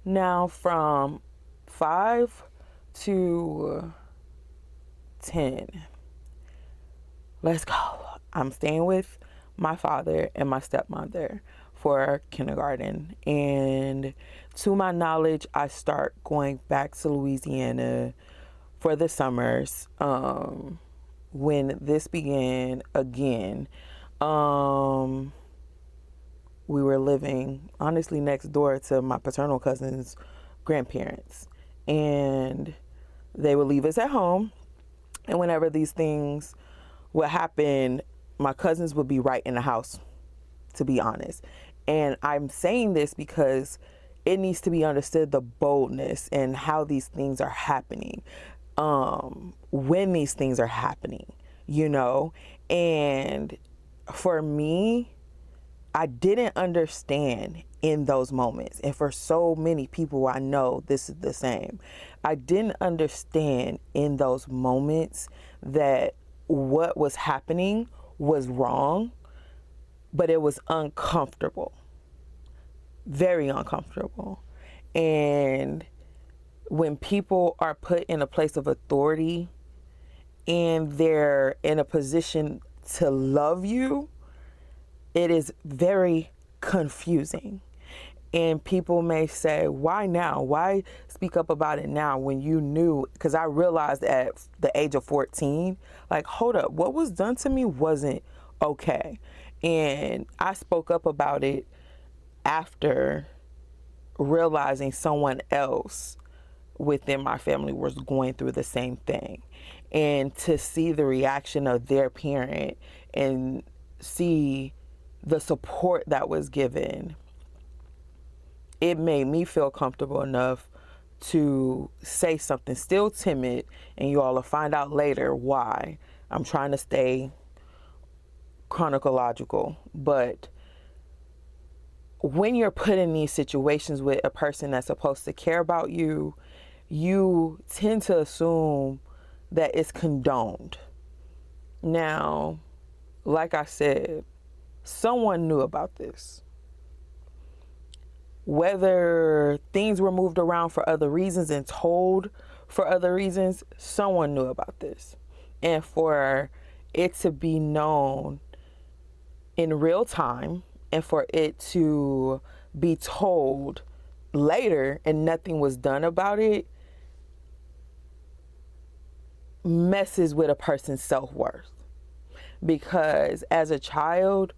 Now, from 5 to 10, let's go. I'm staying with my father and my stepmother for kindergarten. And to my knowledge, I start going back to Louisiana for the summers. When this began again, we were living honestly next door to my paternal cousin's grandparents. And they would leave us at home. And whenever these things would happen, my cousins would be right in the house, to be honest. And I'm saying this because it needs to be understood the boldness and how these things are happening, when these things are happening, you know. And for me, I didn't understand in those moments. And for so many people I know, this is the same. I didn't understand in those moments that what was happening was wrong, but it was uncomfortable, very uncomfortable. And when people are put in a place of authority and they're in a position to love you, it is very confusing. And people may say, why now? Why speak up about it now when you knew? Because I realized at the age of 14, like, hold up, what was done to me wasn't okay. And I spoke up about it after realizing someone else within my family was going through the same thing. And to see the reaction of their parent and see the support that was given, it made me feel comfortable enough to say something, still timid, and you all will find out later why. I'm trying to stay chronological, but when you're put in these situations with a person that's supposed to care about you, you tend to assume that it's condoned. Now, like I said, someone knew about this. Whether things were moved around for other reasons and told for other reasons, someone knew about this. And for it to be known in real time and for it to be told later and nothing was done about it messes with a person's self-worth. Because as a child,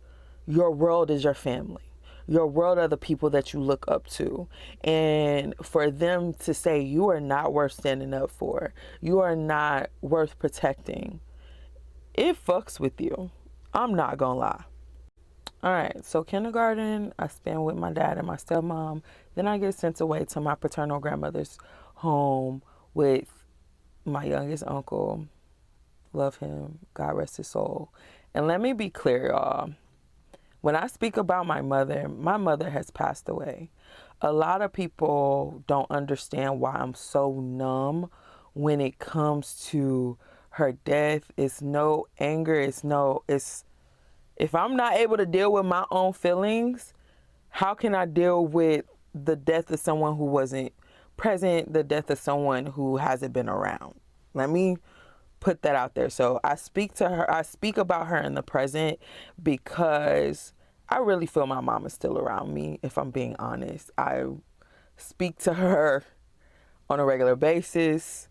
your world is your family. Your world are the people that you look up to. And for them to say you are not worth standing up for, you are not worth protecting, it fucks with you. I'm not gonna lie. All right, so kindergarten, I spend with my dad and my stepmom. Then I get sent away to my paternal grandmother's home with my youngest uncle. Love him. God rest his soul. And let me be clear, y'all. When I speak about my mother has passed away. A lot of people don't understand why I'm so numb when it comes to her death. It's no anger. It's if I'm not able to deal with my own feelings, how can I deal with the death of someone who wasn't present, the death of someone who hasn't been around? Let me put that out there. So I speak about her in the present because I really feel my mom is still around me, if I'm being honest. I speak to her on a regular basis.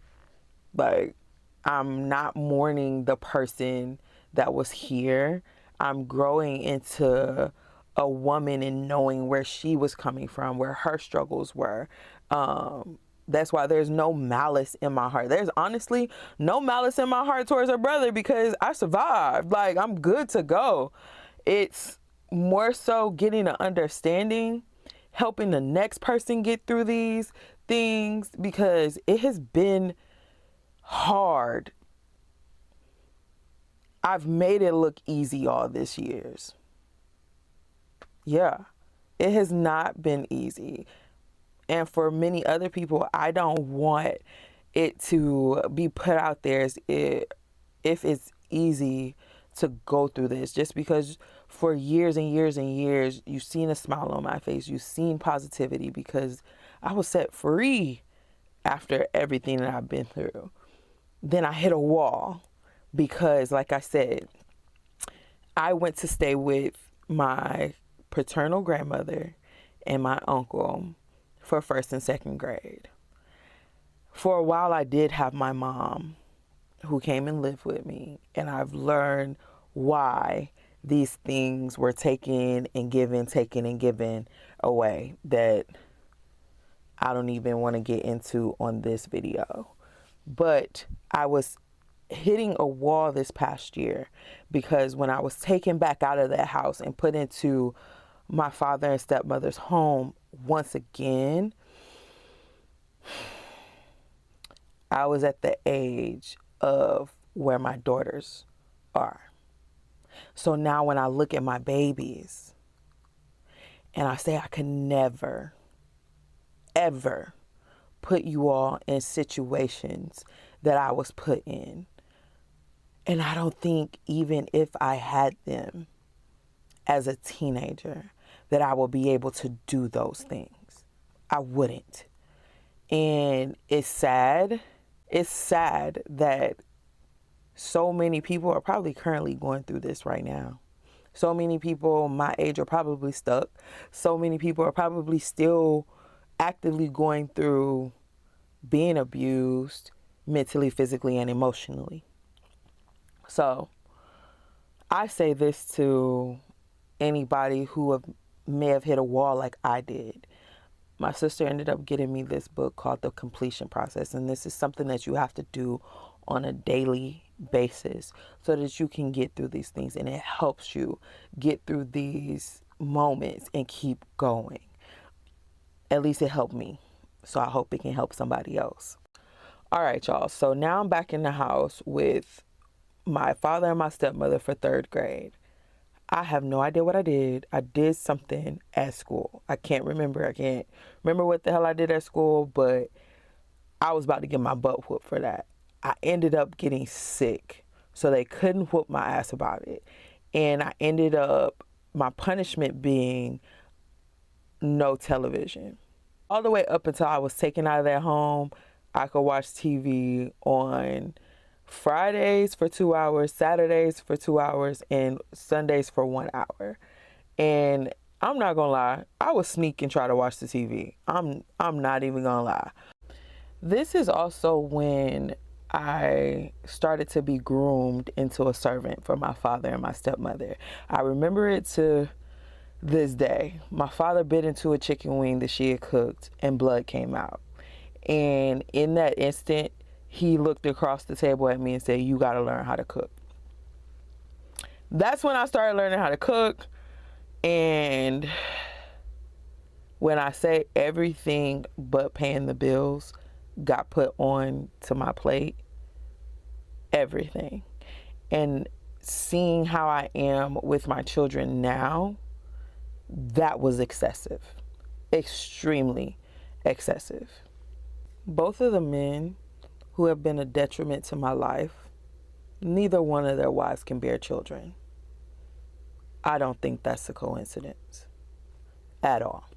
Like, I'm not mourning the person that was here. I'm growing into a woman and knowing where she was coming from, where her struggles were. That's why there's no malice in my heart. There's honestly no malice in my heart towards her brother because I survived. Like, I'm good to go. It's more so getting an understanding, helping the next person get through these things because it has been hard. I've made it look easy all this years. Yeah, it has not been easy. And for many other people, I don't want it to be put out there as if it's easy to go through this. Just because for years and years and years, you've seen a smile on my face. You've seen positivity because I was set free after everything that I've been through. Then I hit a wall because, like I said, I went to stay with my paternal grandmother and my uncle for first and second grade. For a while, I did have my mom who came and lived with me, and I've learned why these things were taken and given away that I don't even want to get into on this video. But I was hitting a wall this past year because when I was taken back out of that house and put into my father and stepmother's home once again, I was at the age of where my daughters are. So now when I look at my babies and I say I could never, ever put you all in situations that I was put in. And I don't think even if I had them as a teenager that I will be able to do those things. I wouldn't. And it's sad. It's sad that so many people are probably currently going through this right now. So many people my age are probably stuck. So many people are probably still actively going through being abused mentally, physically, and emotionally. So I say this to anybody who may have hit a wall like I did. My sister ended up getting me this book called The Completion Process, and this is something that you have to do on a daily basis so that you can get through these things, and it helps you get through these moments and keep going. At least it helped me, so I hope it can help somebody else. All right, y'all, so now I'm back in the house with my father and my stepmother for third grade. I have no idea what I did. I did something at school. I can't remember what the hell I did at school, but I was about to get my butt whooped for that. I ended up getting sick, so they couldn't whoop my ass about it. And I ended up, my punishment being no television. All the way up until I was taken out of that home, I could watch TV on Fridays for 2 hours, Saturdays for 2 hours, and Sundays for 1 hour. And I'm not gonna lie, I would sneak and try to watch the TV. I'm not even gonna lie. This is also when I started to be groomed into a servant for my father and my stepmother. I remember it to this day. My father bit into a chicken wing that she had cooked and blood came out. And in that instant, he looked across the table at me and said, "You got to learn how to cook." That's when I started learning how to cook. And when I say everything but paying the bills got put on to my plate, everything. And seeing how I am with my children now, that was excessive. Extremely excessive. Both of the men who have been a detriment to my life, neither one of their wives can bear children. I don't think that's a coincidence at all.